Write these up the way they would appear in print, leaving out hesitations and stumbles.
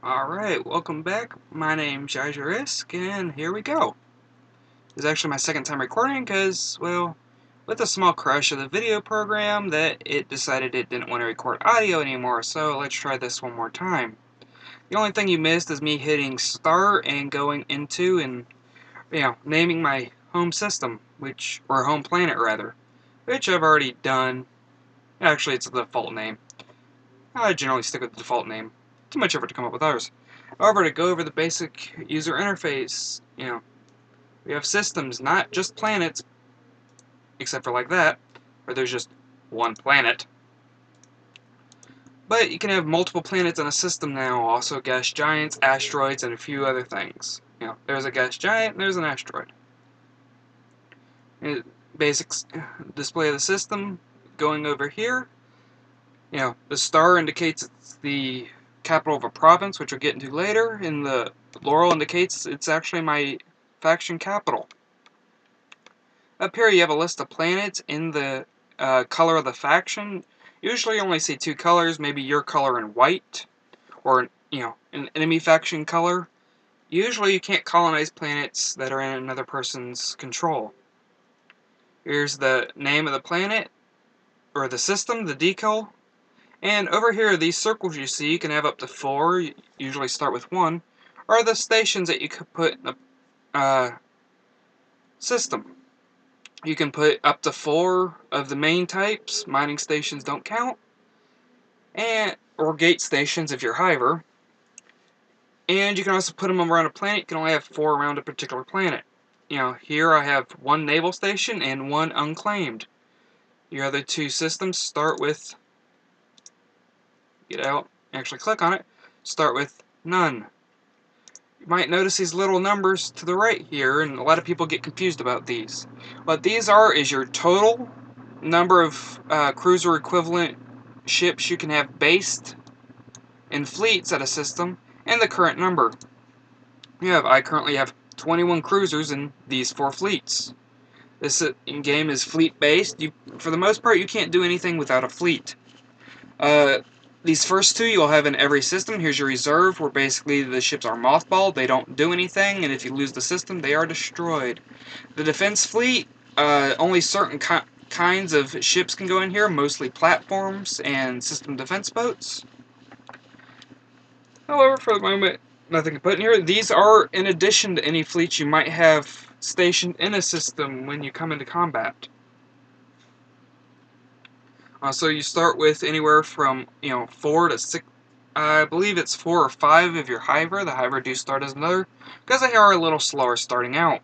Alright, welcome back. My name's Iejir, and here we go. This is actually my second time recording because, well, with a small crash of the video program, that it decided it didn't want to record audio anymore, so let's try this one more time. The only thing you missed is me hitting start and going into and, naming my home system, or home planet rather, which I've already done. Actually, it's the default name. I generally stick with the default name. Too much effort to come up with ours. However, to go over the basic user interface, we have systems, not just planets, except for like that, where there's just one planet. But you can have multiple planets in a system now, also gas giants, asteroids, and a few other things. There's a gas giant, and there's an asteroid. Basic display of the system, going over here, the star indicates it's the capital of a province, which we'll get into later, and the laurel indicates it's actually my faction capital. Up here you have a list of planets in the color of the faction. Usually you only see two colors, maybe your color in white, or an enemy faction color. Usually you can't colonize planets that are in another person's control. Here's the name of the planet, or the system, the decal. And over here, these circles you see, you can have up to 4, usually start with 1, are the stations that you could put in the system. You can put up to 4 of the main types, mining stations don't count, or gate stations if you're Hiver. And you can also put them around a planet, you can only have 4 around a particular planet. Here I have 1 naval station and 1 unclaimed. Your other 2 systems start with, actually click on it, start with none. You might notice these little numbers to the right here, and a lot of people get confused about these. What these are is your total number of cruiser equivalent ships you can have based in fleets at a system, and the current number. I currently have 21 cruisers in these 4 fleets. This game is fleet-based. For the most part, you can't do anything without a fleet. These first 2 you'll have in every system. Here's your reserve, where basically the ships are mothballed, they don't do anything, and if you lose the system, they are destroyed. The defense fleet, only certain kinds of ships can go in here, mostly platforms and system defense boats. However, for the moment, nothing to put in here. These are in addition to any fleets you might have stationed in a system when you come into combat. So you start with anywhere from 4 to 6. I believe it's 4 or 5 if you're Hiver. The Hiver do start as another, because they are a little slower starting out.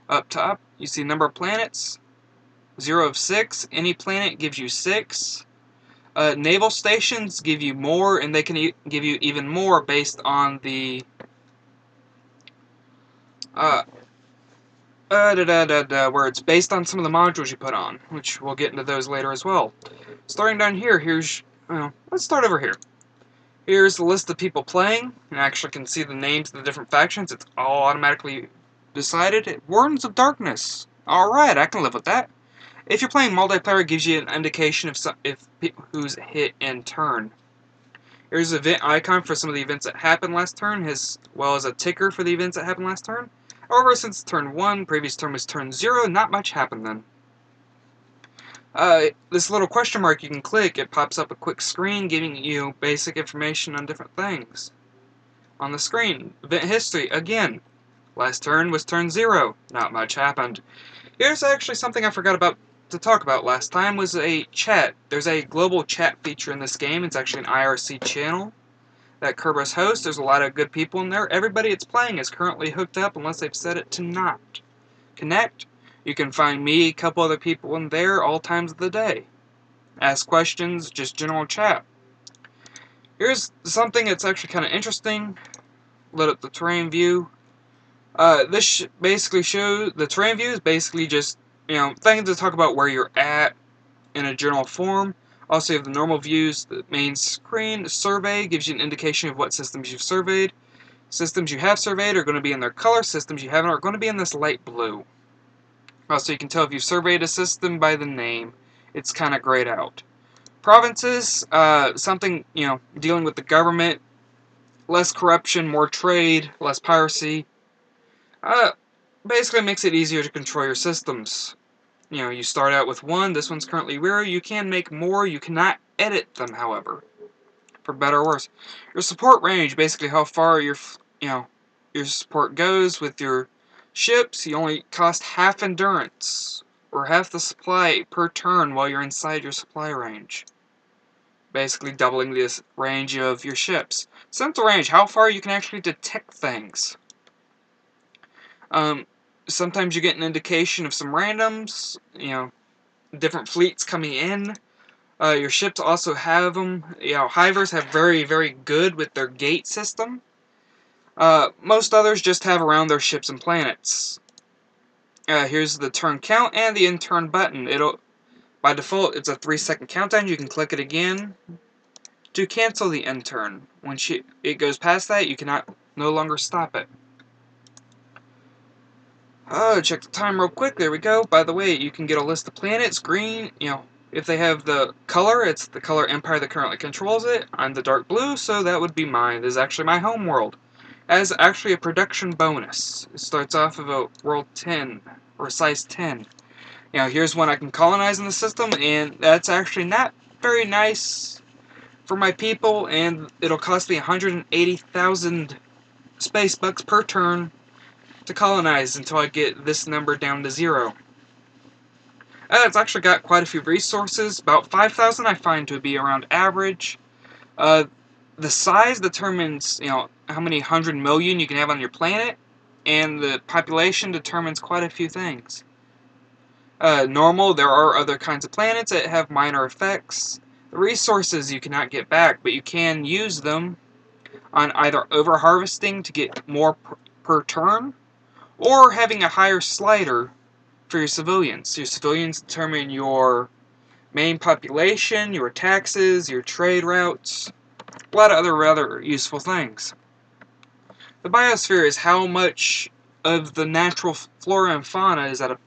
Up top, you see number of planets, 0 of 6. Any planet gives you 6. Naval stations give you more, and they can give you even more based on the where it's based on some of the modules you put on, which we'll get into those later as well. Starting down here, let's start over here. Here's the list of people playing, and I actually can see the names of the different factions. It's all automatically decided. Wardens of Darkness. Alright, I can live with that. If you're playing multiplayer, it gives you an indication of who's hit in turn. Here's the event icon for some of the events that happened last turn, as well as a ticker for the events that happened last turn. However, since turn 1, previous turn was turn 0, not much happened then. This little question mark you can click, it pops up a quick screen giving you basic information on different things. On the screen, event history, again, last turn was turn 0, not much happened. Here's actually something I forgot to talk about last time, was a chat. There's a global chat feature in this game. It's actually an IRC channel that Kerberos hosts. There's a lot of good people in there. Everybody it's playing is currently hooked up unless they've set it to not connect. You can find me, a couple other people in there all times of the day. Ask questions, just general chat. Here's something that's actually kind of interesting. Load up the terrain view. This basically shows, the terrain view is basically just, things to talk about where you're at in a general form. Also, you have the normal views. The main screen survey gives you an indication of what systems you've surveyed. Systems you have surveyed are going to be in their color. Systems you haven't are going to be in this light blue. Also, you can tell if you've surveyed a system by the name. It's kind of grayed out. Provinces, something, dealing with the government, less corruption, more trade, less piracy. Uh, Basically makes it easier to control your systems. You start out with one, this one's currently 0, you can make more, you cannot edit them, however, for better or worse. Your support range, basically how far your support goes with your ships, you only cost half endurance, or half the supply per turn while you're inside your supply range. Basically doubling this range of your ships. Central range, how far you can actually detect things. Sometimes you get an indication of some randoms, different fleets coming in. Your ships also have them. Hivers have very, very good with their gate system. Most others just have around their ships and planets. Here's the turn count and the end turn button. By default, it's a 3-second countdown. You can click it again to cancel the end turn. When it goes past that, you cannot no longer stop it. Oh, check the time real quick. There we go. By the way, you can get a list of planets. Green, if they have the color, it's the color Empire that currently controls it. I'm the dark blue, so that would be mine. This is actually my home world. As actually a production bonus. It starts off of a world 10, or size 10. Here's one I can colonize in the system, and that's actually not very nice for my people, and it'll cost me 180,000 space bucks per turn to colonize until I get this number down to 0. It's actually got quite a few resources. About 5,000 I find to be around average. Uh, the size determines, how many 100 million you can have on your planet, and the population determines quite a few things. Normal, there are other kinds of planets that have minor effects. The resources you cannot get back, but you can use them on either over-harvesting to get more per turn, or having a higher slider for your civilians. Your civilians determine your main population, your taxes, your trade routes, a lot of other rather useful things. The biosphere is how much of the natural flora and fauna is at a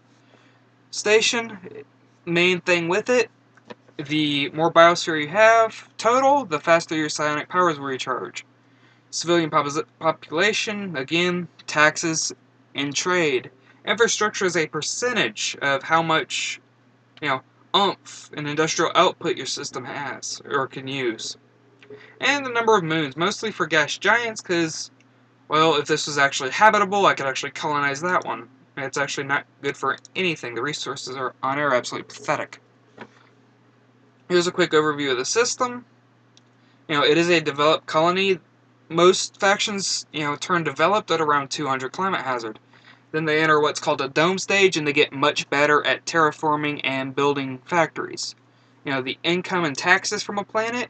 station. Main thing with it, the more biosphere you have total, the faster your psionic powers will recharge. Civilian population, again, taxes, and trade. Infrastructure is a percentage of how much, oomph and industrial output your system has, or can use. And the number of moons, mostly for gas giants, because, well, if this was actually habitable, I could actually colonize that one. And it's actually not good for anything. The resources on it are absolutely pathetic. Here's a quick overview of the system. It is a developed colony. Most factions, turn developed at around 200 climate hazard. Then they enter what's called a dome stage, and they get much better at terraforming and building factories. The income and taxes from a planet,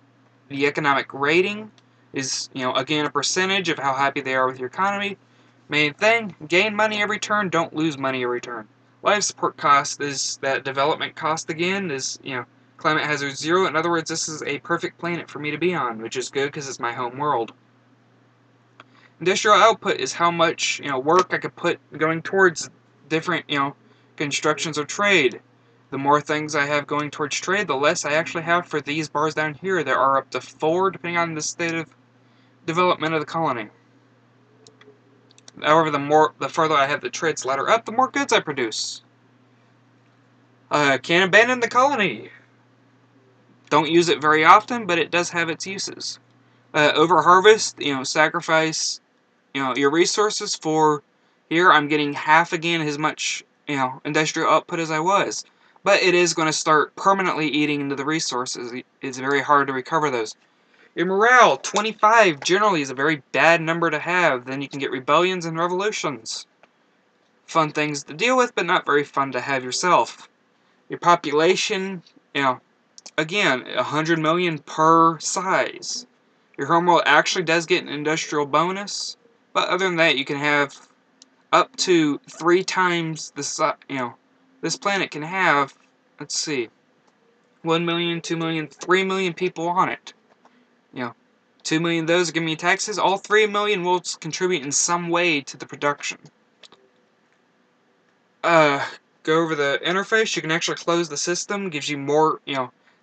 the economic rating is, again, a percentage of how happy they are with your economy. Main thing, gain money every turn, don't lose money every turn. Life support cost is that development cost again, is, climate hazard 0. In other words, this is a perfect planet for me to be on, which is good because it's my home world. Industrial output is how much, work I could put going towards different, constructions of trade. The more things I have going towards trade, the less I actually have for these bars down here. There are up to 4, depending on the state of development of the colony. However, the further I have the trades ladder up, the more goods I produce. Can't abandon the colony. Don't use it very often, but it does have its uses. Over-harvest, sacrifice, your resources for here. I'm getting half again as much, industrial output as I was. But it is going to start permanently eating into the resources. It's very hard to recover those. Your morale, 25, generally is a very bad number to have. Then you can get rebellions and revolutions. Fun things to deal with, but not very fun to have yourself. Your population, again, 100 million per size. Your homeworld actually does get an industrial bonus, but other than that, you can have up to 3 times the size. This planet can have, let's see, 1 million, 2 million, 3 million people on it. 2 million of those are giving me taxes. All 3 million will contribute in some way to the production. Go over the interface. You can actually close the system. Gives you more,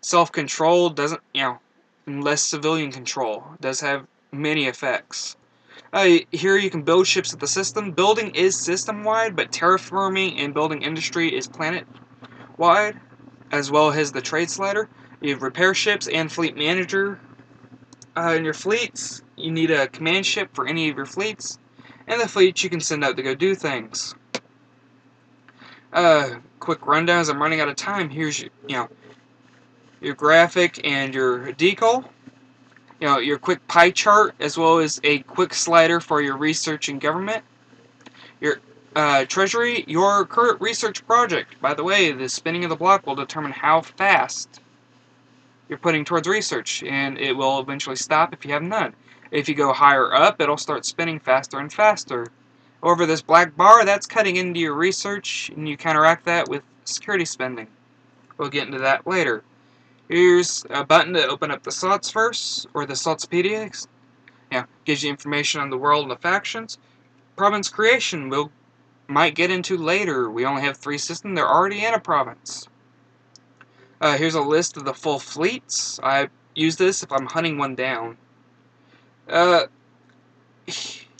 self-control, doesn't, and less civilian control. It does have many effects. Here you can build ships at the system. Building is system-wide, but terraforming and building industry is planet-wide, as well as the trade slider. You have repair ships and fleet manager. In your fleets, you need a command ship for any of your fleets, and the fleets you can send out to go do things. Quick rundown as I'm running out of time. Here's your graphic and your decal. Your quick pie chart, as well as a quick slider for your research and government. Your treasury, your current research project. By the way, the spinning of the block will determine how fast you're putting towards research, and it will eventually stop if you have none. If you go higher up, it'll start spinning faster and faster. Over this black bar, that's cutting into your research, and you counteract that with security spending. We'll get into that later. Here's a button to open up the slots first, or the Slotspedia. Gives you information on the world and the factions. Province creation might get into later. We only have 3 systems. They're already in a province. Here's a list of the full fleets. I use this if I'm hunting one down.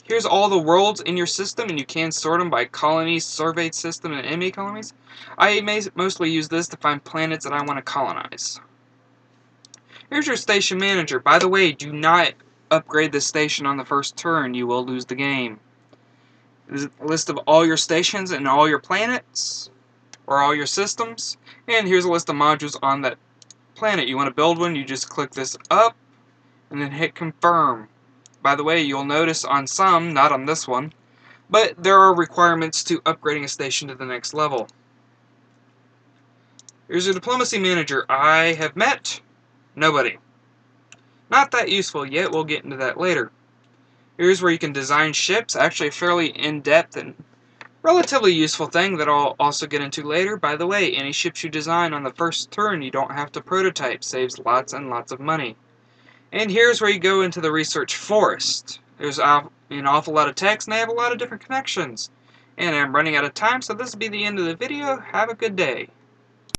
Here's all the worlds in your system, and you can sort them by colonies, surveyed system, and enemy colonies. I mostly use this to find planets that I want to colonize. Here's your station manager. By the way, do not upgrade this station on the first turn. You will lose the game. There's a list of all your stations and all your planets, or all your systems. And here's a list of modules on that planet. You want to build one, you just click this up, and then hit confirm. By the way, you'll notice on some, not on this one, but there are requirements to upgrading a station to the next level. Here's your diplomacy manager. I have met nobody. Not that useful yet, we'll get into that later. Here's where you can design ships, actually a fairly in-depth and relatively useful thing that I'll also get into later. By the way, any ships you design on the first turn, you don't have to prototype. Saves lots and lots of money. And here's where you go into the research forest. There's an awful lot of text, and I have a lot of different connections. And I'm running out of time, so this will be the end of the video. Have a good day.